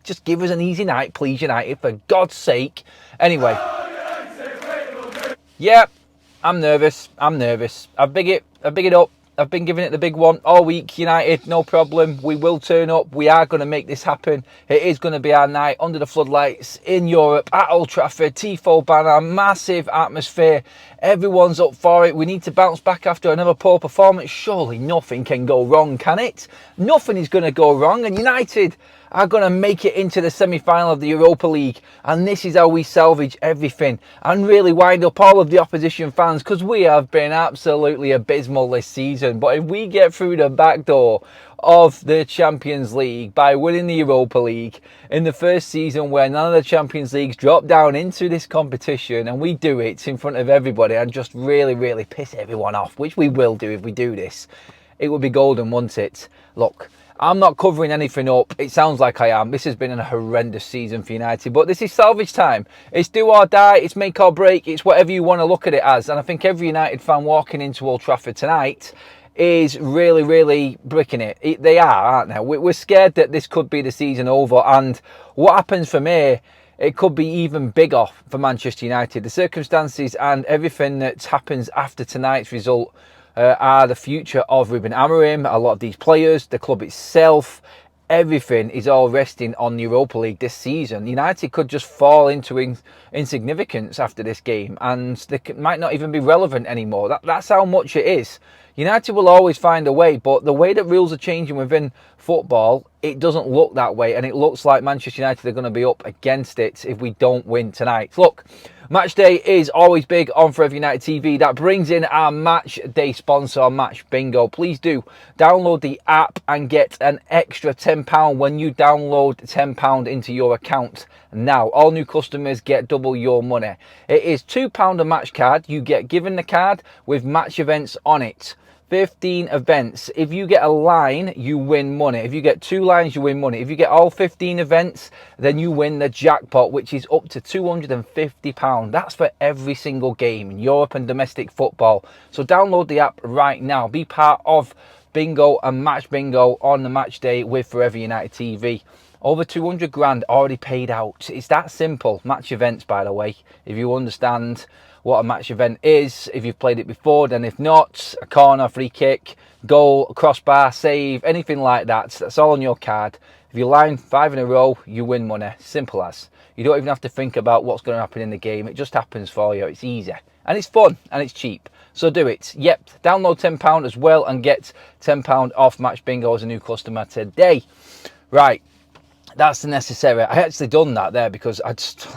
Just give us an easy night, please, United, for God's sake. Anyway. Yep, I'm nervous. I've big it up. I've been giving it the big one all week. United, no problem. We will turn up. We are going to make this happen. It is going to be our night under the floodlights in Europe at Old Trafford. Tifo banner, massive atmosphere. Everyone's up for it. We need to bounce back after another poor performance. Surely nothing can go wrong, can it? Nothing is going to go wrong. And United are going to make it into the semi-final of the Europa League, and this is how we salvage everything and really wind up all of the opposition fans, because we have been absolutely abysmal this season. But if we get through the back door of the Champions League by winning the Europa League in the first season where none of the Champions Leagues drop down into this competition, and we do it in front of everybody and just really piss everyone off, which we will do if we do this, it would be golden, wouldn't it? Look, I'm not covering anything up. It sounds like I am. This has been a horrendous season for United, but this is salvage time. It's do or die. It's make or break. It's whatever you want to look at it as. And I think every United fan walking into Old Trafford tonight is really bricking it. They are, aren't they? We're scared that this could be the season over. And what happens from here, it could be even bigger for Manchester United. The circumstances and everything that happens after tonight's result are the future of Ruben Amorim, a lot of these players, the club itself. Everything is all resting on the Europa League this season. United could just fall into insignificance after this game, and they might not even be relevant anymore. That's how much it is. United will always find a way, but the way that rules are changing within football, it doesn't look that way, and it looks like Manchester United are going to be up against it if we don't win tonight. Look, match day is always big on Forever United TV. That brings in our match day sponsor, Match Bingo. Please do download the app and get an extra £10 when you download £10 into your account. Now, all new customers get double your money. It is £2 a match card. You get given the card with match events on it. 15 events. If you get a line, you win money. If you get 2 lines, you win money. If you get all 15 events, then you win the jackpot, which is up to £250. That's for every single game in Europe and domestic football. So download the app right now. Be part of Bingo and Match Bingo on the match day with Forever United TV. Over 200 grand already paid out. It's that simple. Match events, by the way, if you understand what a match event is, if you've played it before. Then if not, a corner, free kick, goal, crossbar, save, anything like that, that's all on your card. If you line 5 in a row, you win money. Simple as. You don't even have to think about what's going to happen in the game. It just happens for you. It's easy and it's fun and it's cheap. So do it. Yep, download £10 as well and get £10 off Match Bingo as a new customer today. Right, that's the necessary. I actually done that there because I just...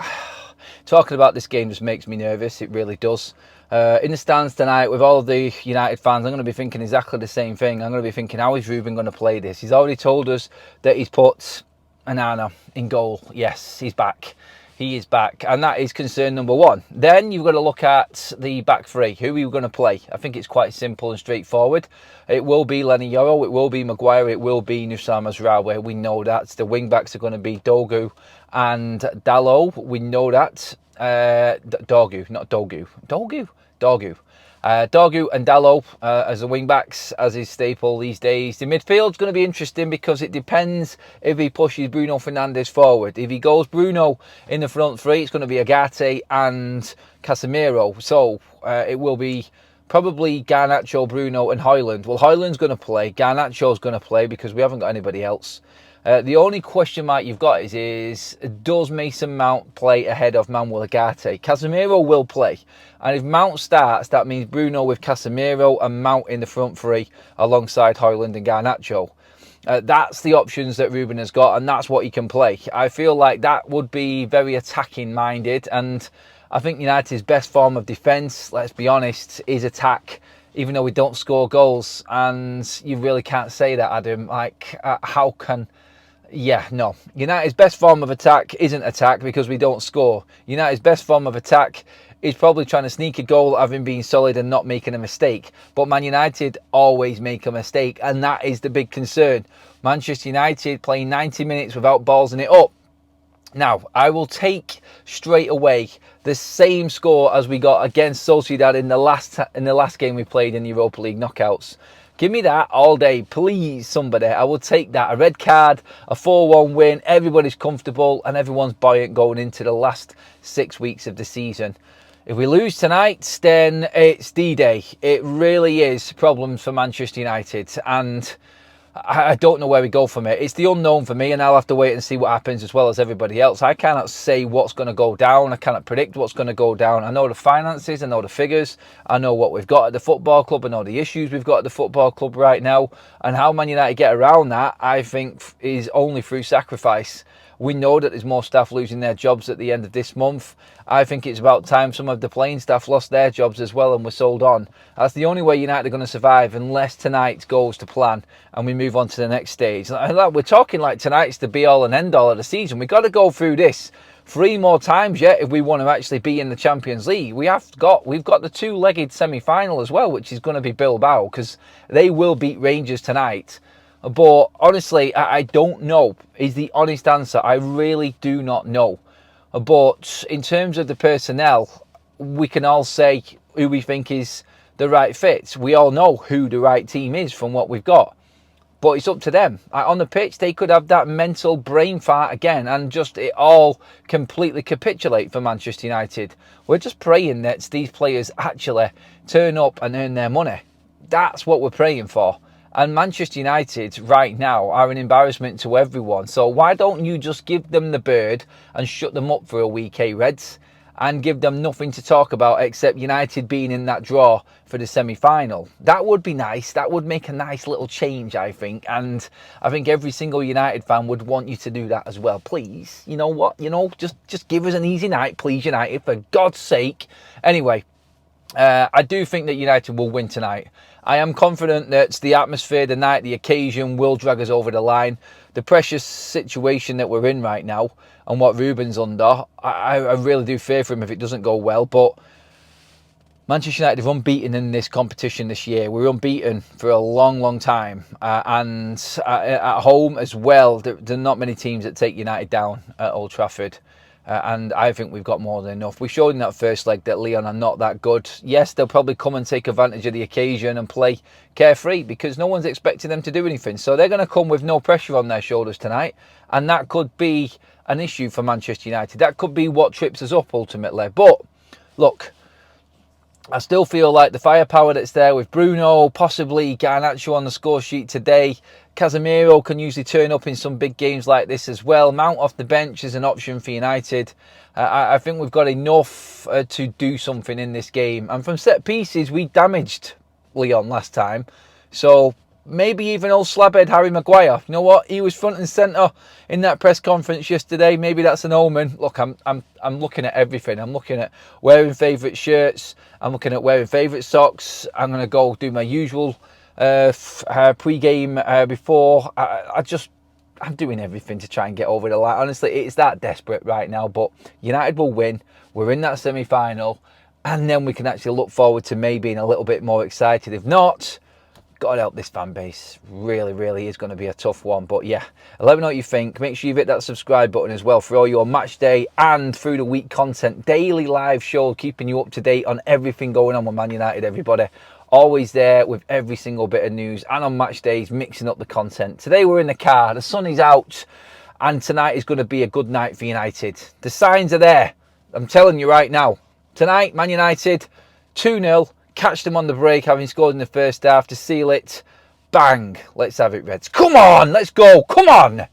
Talking about this game just makes me nervous. It really does. In the stands tonight with all of the United fans, I'm going to be thinking exactly the same thing. I'm going to be thinking, how is Ruben going to play this? He's already told us that he's put Anana in goal. Yes, he's back. He is back. And that is concern number one. Then you've got to look at the back three. Who are you going to play? I think it's quite simple and straightforward. It will be Lenny Yoro. It will be Maguire. It will be Nusama Zraoui. We know that. The wing backs are going to be Dogu and Dalot. We know that. Dogu, not Dogu. Dogu and Dalot as the wing backs, as is staple these days. The midfield's going to be interesting because it depends if he pushes Bruno Fernandes forward. If he goes Bruno in the front three, it's going to be Agate and Casemiro. So it will be probably Garnacho, Bruno and Højlund. Well, Højlund's going to play. Garnacho's going to play because we haven't got anybody else. The only question mark you've got is does Mason Mount play ahead of Manuel Ugarte? Casemiro will play. And if Mount starts, that means Bruno with Casemiro and Mount in the front three alongside Højlund and Garnacho. That's the options that Ruben has got, and that's what he can play. I feel like that would be very attacking minded, and I think United's best form of defence, let's be honest, is attack. Even though we don't score goals, and you really can't say that, Adam. Like, how can... Yeah, no. United's best form of attack isn't attack because we don't score. United's best form of attack is probably trying to sneak a goal, having been solid and not making a mistake. But Man United always make a mistake, and that is the big concern. Manchester United playing 90 minutes without balls in it up. Now, I will take straight away the same score as we got against Sociedad in the last game we played in the Europa League knockouts. Give me that all day, please, somebody. I will take that. A red card, a 4-1 win. Everybody's comfortable and everyone's buoyant going into the last 6 weeks of the season. If we lose tonight, then it's D-Day. It really is problems for Manchester United. And I don't know where we go from it. It's the unknown for me, and I'll have to wait and see what happens as well as everybody else. I cannot say what's going to go down. I cannot predict what's going to go down. I know the finances, I know the figures, I know what we've got at the football club, I know the issues we've got at the football club right now, and how Man United get around that, I think, is only through sacrifice. We know that there's more staff losing their jobs at the end of this month. I think it's about time some of the playing staff lost their jobs as well and were sold on. That's the only way United are going to survive unless tonight goes to plan and we move on to the next stage. We're talking like tonight's the be-all and end-all of the season. We've got to go through this 3 more times yet if we want to actually be in the Champions League. We've got the 2-legged semi-final as well, which is going to be Bilbao, because they will beat Rangers tonight. But honestly, I don't know is the honest answer. I really do not know. But in terms of the personnel, we can all say who we think is the right fit. We all know who the right team is from what we've got. But it's up to them. On the pitch, they could have that mental brain fart again and just it all completely capitulate for Manchester United. We're just praying that these players actually turn up and earn their money. That's what we're praying for. And Manchester United right now are an embarrassment to everyone. So why don't you just give them the bird and shut them up for a week, Reds? And give them nothing to talk about except United being in that draw for the semi-final. That would be nice. That would make a nice little change, I think. And I think every single United fan would want you to do that as well. Please, you know what? Just give us an easy night, please, United, for God's sake. Anyway, I do think that United will win tonight. I am confident that the atmosphere, the night, the occasion will drag us over the line. The precious situation that we're in right now and what Ruben's under, I really do fear for him if it doesn't go well. But Manchester United are unbeaten in this competition this year. We're unbeaten for a long, long time. And at home as well, there are not many teams that take United down at Old Trafford. And I think we've got more than enough. We showed in that first leg that Lyon are not that good. Yes, they'll probably come and take advantage of the occasion and play carefree because no one's expecting them to do anything. So they're going to come with no pressure on their shoulders tonight. And that could be an issue for Manchester United. That could be what trips us up ultimately. But look, I still feel like the firepower that's there with Bruno, possibly Garnacho on the score sheet today. Casemiro can usually turn up in some big games like this as well. Mount off the bench is an option for United. I think we've got enough to do something in this game. And from set pieces, we damaged Lyon last time. So maybe even old slabhead Harry Maguire. You know what? He was front and centre in that press conference yesterday. Maybe that's an omen. Look, I'm looking at everything. I'm looking at wearing favourite shirts. I'm looking at wearing favourite socks. I'm going to go do my usual pre-game before. I'm doing everything to try and get over the line. Honestly, it's that desperate right now. But United will win. We're in that semi-final. And then we can actually look forward to maybe being a little bit more excited. If not, got to help this fan base. Really, really is going to be a tough one. But yeah, let me know what you think. Make sure you hit that subscribe button as well for all your match day and through the week content. Daily live show, keeping you up to date on everything going on with Man United, everybody. Always there with every single bit of news. And on match days, mixing up the content. Today we're in the car. The sun is out. And tonight is going to be a good night for United. The signs are there. I'm telling you right now. Tonight, Man United, 2-0. Catch them on the break, having scored in the first half to seal it. Bang. Let's have it, Reds. Come on. Let's go. Come on.